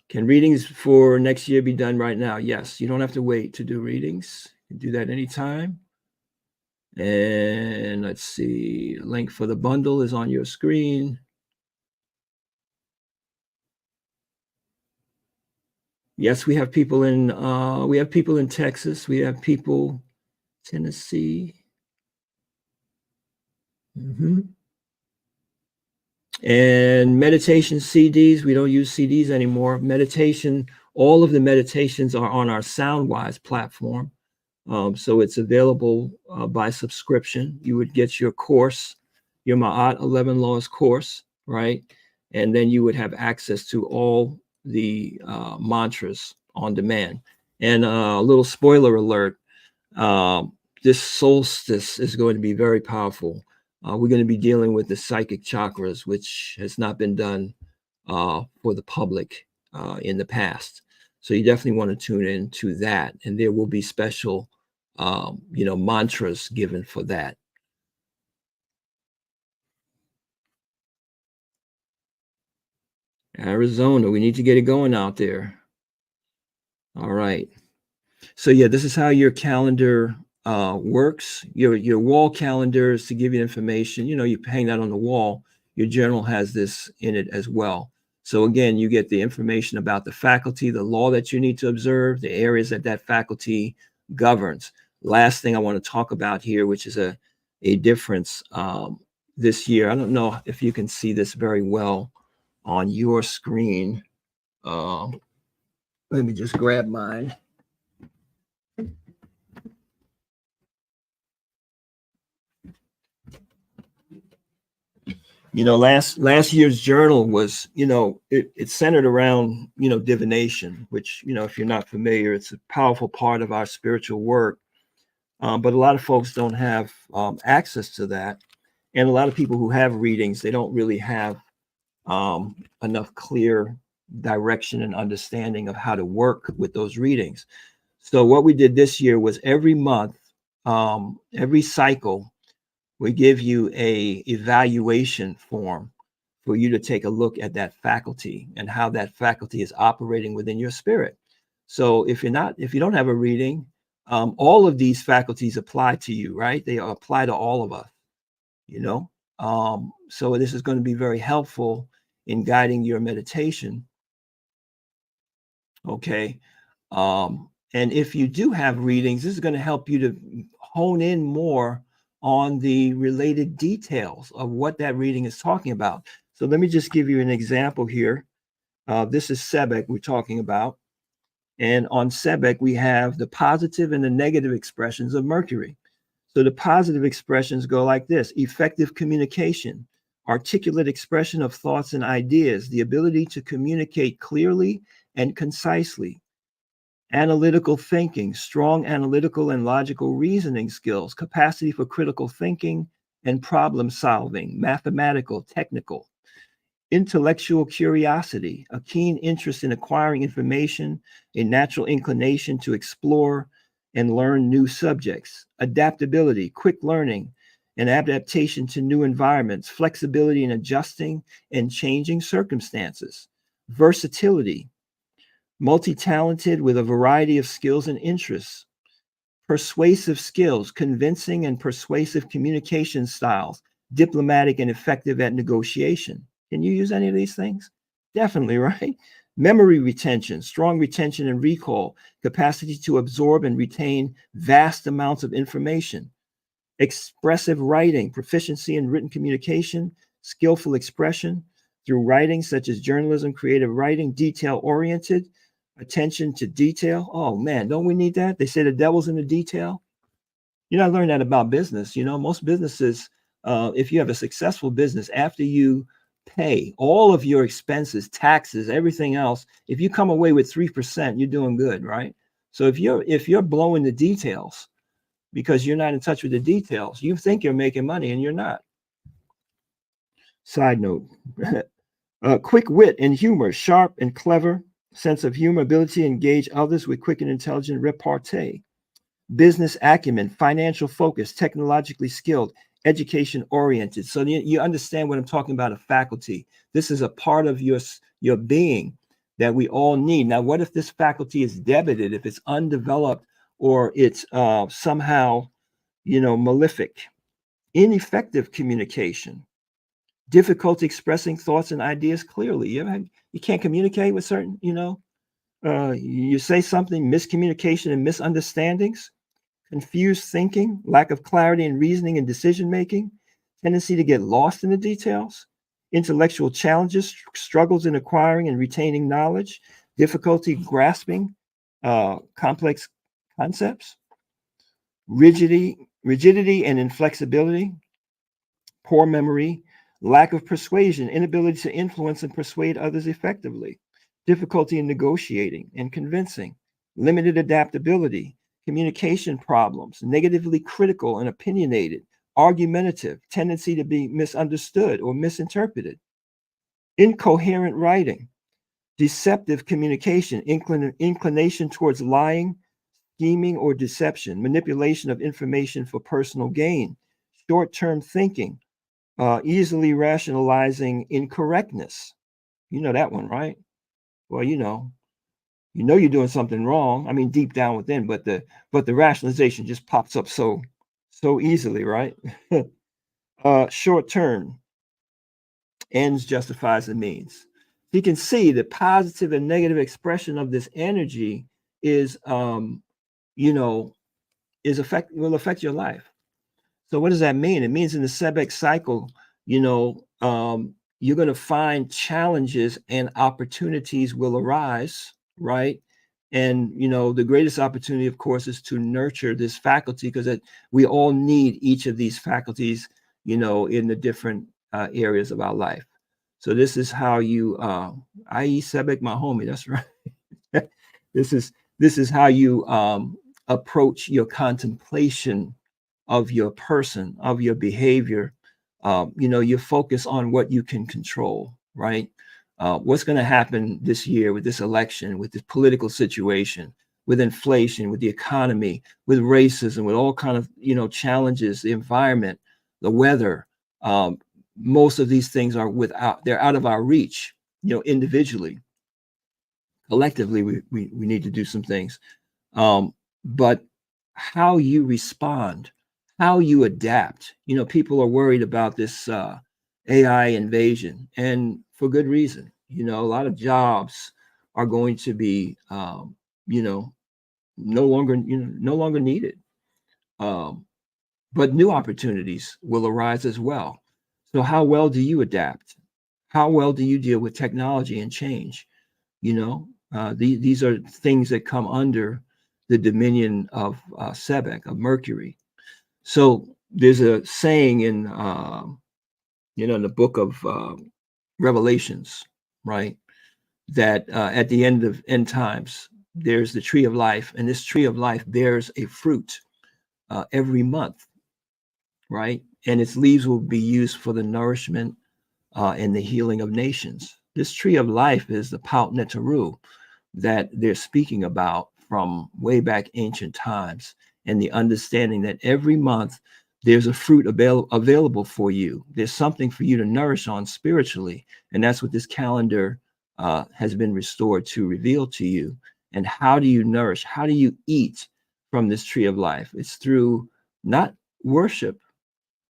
Can readings for next year be done right now? Yes, you don't have to wait to do readings. You can do that anytime. And let's see, link for the bundle is on your screen. Yes, we have people in Texas. We have people Tennessee. And meditation CDs, we don't use CDs anymore. Meditation, all of the meditations are on our SoundWise platform. So it's available by subscription. You would get your course, your Ma'at 11 Laws course, right? And then you would have access to all the mantras on demand. And a little spoiler alert, this solstice is going to be very powerful. We're going to be dealing with the psychic chakras, which has not been done for the public in the past. So you definitely want to tune in to that. And there will be special, mantras given for that. Arizona, we need to get it going out there. All right. So yeah, this is how your calendar works. Your wall calendar is to give you information. You hang that on the wall. Your journal has this in it as well. So again, you get the information about the faculty, the law that you need to observe, the areas that faculty governs. Last thing I want to talk about here, which is a difference this year. I don't know if you can see this very well on your screen. Let me just grab mine. Last year's journal was, it's centered around, divination, which, if you're not familiar, it's a powerful part of our spiritual work. But a lot of folks don't have access to that. And a lot of people who have readings, they don't really have enough clear direction and understanding of how to work with those readings. So what we did this year was every month, every cycle, we give you a evaluation form for you to take a look at that faculty and how that faculty is operating within your spirit. So if you don't have a reading, all of these faculties apply to you, right? They apply to all of us, So this is going to be very helpful in guiding your meditation. Okay. And if you do have readings, this is going to help you to hone in more on the related details of what that reading is talking about. So let me just give you an example here. This is Sebek we're talking about. And on Sebek, we have the positive and the negative expressions of Mercury. So the positive expressions go like this: effective communication, articulate expression of thoughts and ideas, the ability to communicate clearly and concisely, analytical thinking, strong analytical and logical reasoning skills, capacity for critical thinking and problem solving, mathematical, technical, intellectual curiosity, a keen interest in acquiring information, a natural inclination to explore and learn new subjects, adaptability, quick learning, and adaptation to new environments, flexibility in adjusting and changing circumstances, versatility, multi-talented with a variety of skills and interests, persuasive skills, convincing and persuasive communication styles, diplomatic and effective at negotiation. Can you use any of these things? Definitely, right? Memory retention, strong retention and recall, capacity to absorb and retain vast amounts of information, expressive writing, proficiency in written communication, skillful expression through writing such as journalism, creative writing, detail-oriented, attention to detail. Oh man, don't we need that? They say the devil's in the detail. I learned that about business. Most businesses, if you have a successful business, after you pay all of your expenses, taxes, everything else, if you come away with 3%, you're doing good, right? So if you're blowing the details because you're not in touch with the details, you think you're making money and you're not. Side note, quick wit and humor, sharp and clever, sense of humor, ability to engage others with quick and intelligent repartee, business acumen, financial focus, technologically skilled, education oriented. So you understand what I'm talking about, a faculty. This is a part of your being that we all need. Now, what if this faculty is debited, if it's undeveloped, or it's somehow, malefic? Ineffective communication, difficulty expressing thoughts and ideas clearly. You can't communicate with certain, you say something, miscommunication and misunderstandings, confused thinking, lack of clarity in reasoning and decision making, tendency to get lost in the details, intellectual challenges, struggles in acquiring and retaining knowledge, difficulty grasping complex concepts, rigidity and inflexibility, poor memory, lack of persuasion, inability to influence and persuade others effectively, difficulty in negotiating and convincing, limited adaptability, communication problems, negatively critical and opinionated, argumentative, tendency to be misunderstood or misinterpreted, incoherent writing, deceptive communication, inclination towards lying, scheming or deception, manipulation of information for personal gain, short-term thinking, easily rationalizing incorrectness. You know that one, right? Well, you know you're doing something wrong. I mean, deep down within, but the rationalization just pops up so easily, right? Short term, ends justifies the means. You can see the positive and negative expression of this energy is, you know, will affect your life. So what does that mean? It means in the Sebek cycle, you're going to find challenges and opportunities will arise, right? And the greatest opportunity, of course, is to nurture this faculty because we all need each of these faculties, in the different areas of our life. So this is how you, i.e. Sebek, my homie, that's right. this is how you approach your contemplation of your person, of your behavior. You focus on what you can control, right? What's going to happen this year with this election, with this political situation, with inflation, with the economy, with racism, with all kind of challenges, the environment, the weather. Most of these things they're out of our reach. Individually, collectively, we need to do some things. But how you respond, how you adapt. People are worried about this AI invasion, and for good reason. A lot of jobs are going to be, no longer needed. But new opportunities will arise as well. So, how well do you adapt? How well do you deal with technology and change? These are things that come under the dominion of Sebek, of Mercury. So there's a saying in the book of Revelations, right, that at the end of end times, there's the tree of life, and this tree of life bears a fruit every month, right? And its leaves will be used for the nourishment and the healing of nations. This tree of life is the Paut Netaru that they're speaking about from way back ancient times, and the understanding that every month there's a fruit available for you. There's something for you to nourish on spiritually, and that's what this calendar has been restored to reveal to you. And how do you nourish? How do you eat from this tree of life? It's through not worship,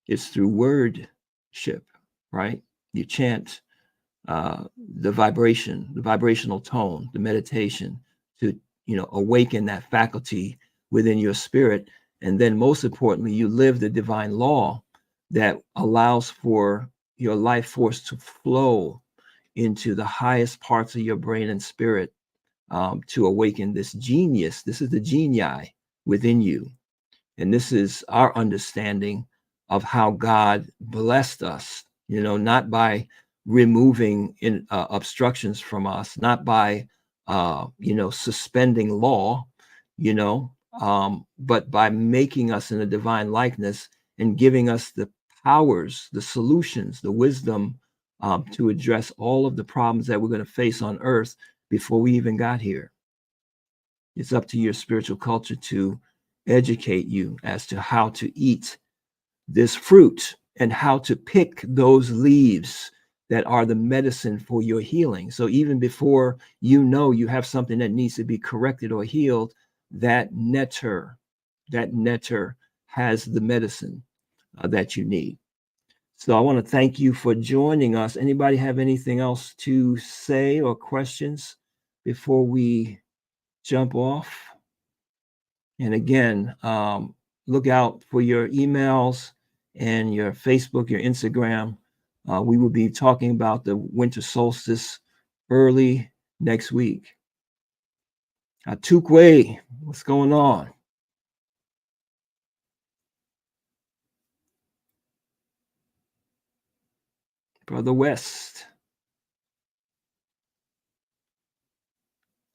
it's through wordship, right? You chant the vibrational tone, the meditation to awaken that faculty within your spirit. And then most importantly, you live the divine law that allows for your life force to flow into the highest parts of your brain and spirit, to awaken this genius. This is the genii within you. And this is our understanding of how God blessed us, not by removing obstructions from us, not by suspending law, but by making us in a divine likeness and giving us the powers, the solutions, the wisdom to address all of the problems that we're going to face on earth before we even got here. It's up to your spiritual culture to educate you as to how to eat this fruit and how to pick those leaves that are the medicine for your healing. So even before you have something that needs to be corrected or healed, that nectar has the medicine that you need. So I want to thank you for joining us. Anybody have anything else to say or questions before we jump off? And again, look out for your emails and your Facebook, your Instagram. We will be talking about the winter solstice early next week. Atukwe, what's going on? Brother West.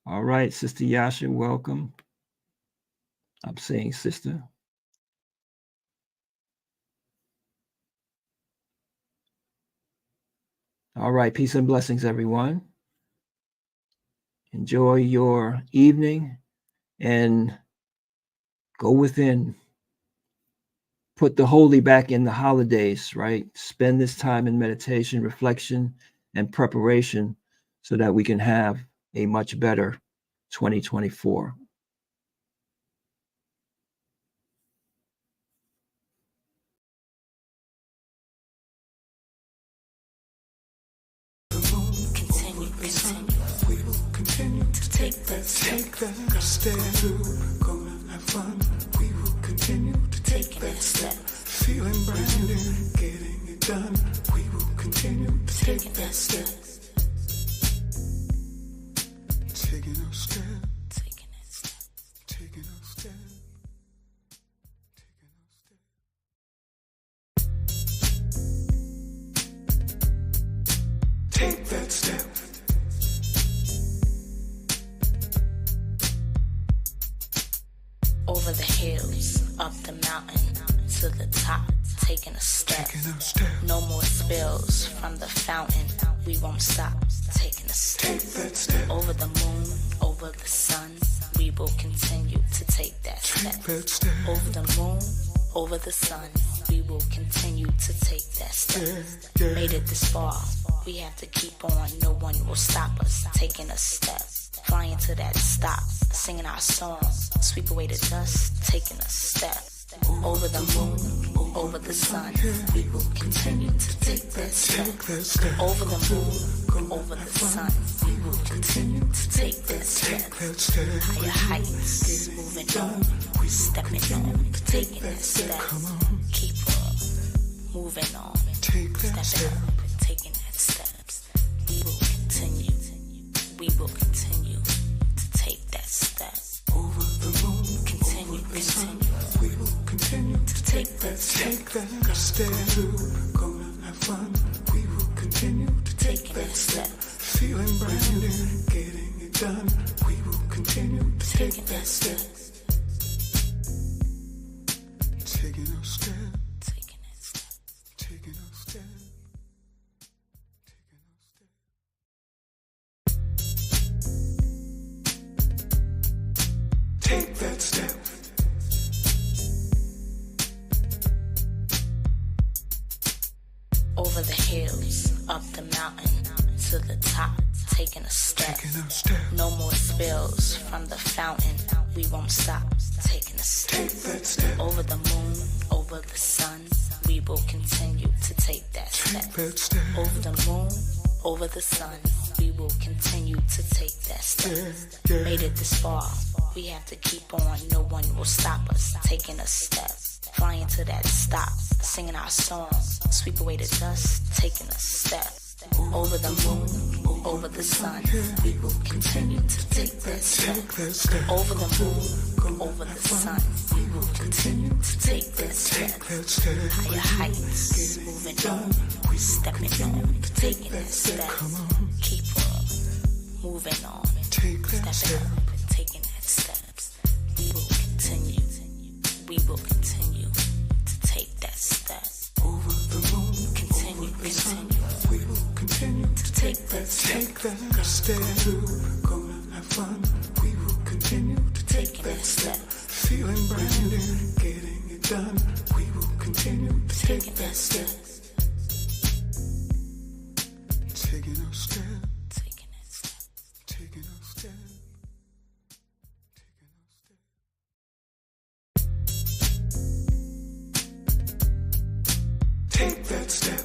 All right, Sister Yasha, welcome. I'm saying sister. All right, peace and blessings, everyone. Enjoy your evening and go within. Put the holy back in the holidays, right? Spend this time in meditation, reflection, and preparation so that we can have a much better 2024. We will continue to take that step. We're gonna have fun. We will continue to take that step. Feeling brand new, getting it done. We will continue to take that step. Taking a step. Taking a step. Taking a step. Take that step. Over the hills, up the mountain, to the top, taking a step. No more spills from the fountain. We won't stop, taking a step. Over the moon, over the sun, we will continue to take that step. Over the moon, over the sun, we will continue to take that step. Made it this far, we have to keep on. No one will stop us, taking a step. Flying to that stop, singing our song. Sweep away the dust, taking a step. Over the moon, over the sun, we will continue to take that step. Over the moon, over the sun, we will continue to take that step. Higher heights, moving on, stepping on, taking that step. Keep on, moving on, stepping up, taking that steps. We will continue to take that step. Over the moon, continue. We will continue to take that step. We're gonna have fun. We will continue to take that step. Feeling brand new, getting it done. We will continue to take that step. Taking a step. Taking that step. Taking a step. Take that step. Over the hills, up the mountain, to the top, taking a step. No more spills from the fountain. We won't stop, taking a step. Over the moon, over the sun, we will continue to take that step. Over the moon, over the sun, we will continue to take that step. Made it this far, we have to keep on. No one will stop us, taking a step. Flying to that stop, singing our song. Sweep away the dust, taking a step. Over the moon, over the sun, we will continue to take that step. Over the moon, over the sun, we will continue to take that step. Higher heights, moving on, stepping on, taking that step. Keep on, moving on, stepping up, taking that steps. We will continue to take that step. Over the moon, continue. We will continue to take that step. We're gonna have fun. We will continue to take that step. Feeling brand new, getting it done. We will continue to take that step. Taking a step. Taking that step. Taking a step. Take that step.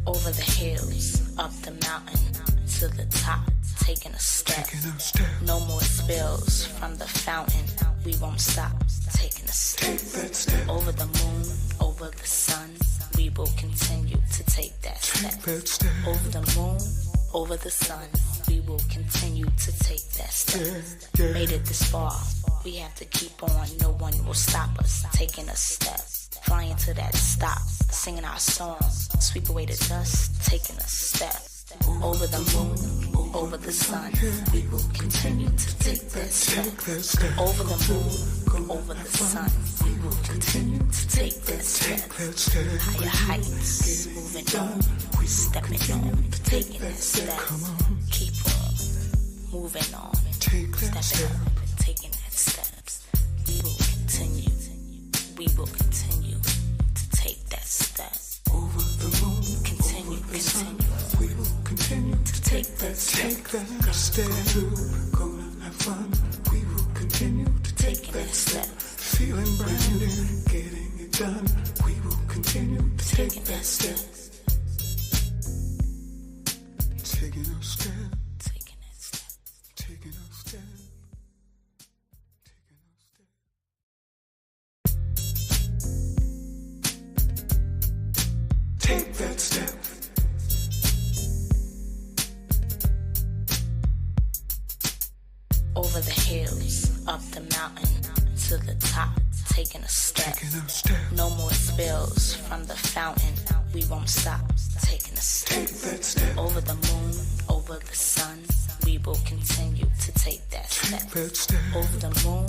Over the hills, up the mountain, to the top, taking a step. No more spills from the fountain. We won't stop, taking a step. Over the moon, over the sun, we will continue to take that step. Over the moon, over the sun, we will continue to take that step. Made it this far, We have to keep on, no one will stop us. Taking a step, flying to that stop, singing our song, sweep away the dust, taking a step. Over the moon, over the sun, we will continue to take that step. Over the moon, over the sun, we will continue to take that step. Higher heights, moving on, stepping on, taking that step. Keep on, moving on, stepping up and taking that steps. We will continue to take that step. Over the moon, Continue. we will continue to take that step. Gonna have fun. We will continue to take that step. Feeling brand new, getting it done. We will continue to take that step. Taking a step. Taking that step. Taking a step. Take that step. Over the hills, up the mountain, to the top, taking a step. Taking a step. No more spills from the fountain, we won't stop, taking a step. Take that step. Over the moon, over the sun, we will continue to take that step. Take that step. Over the moon,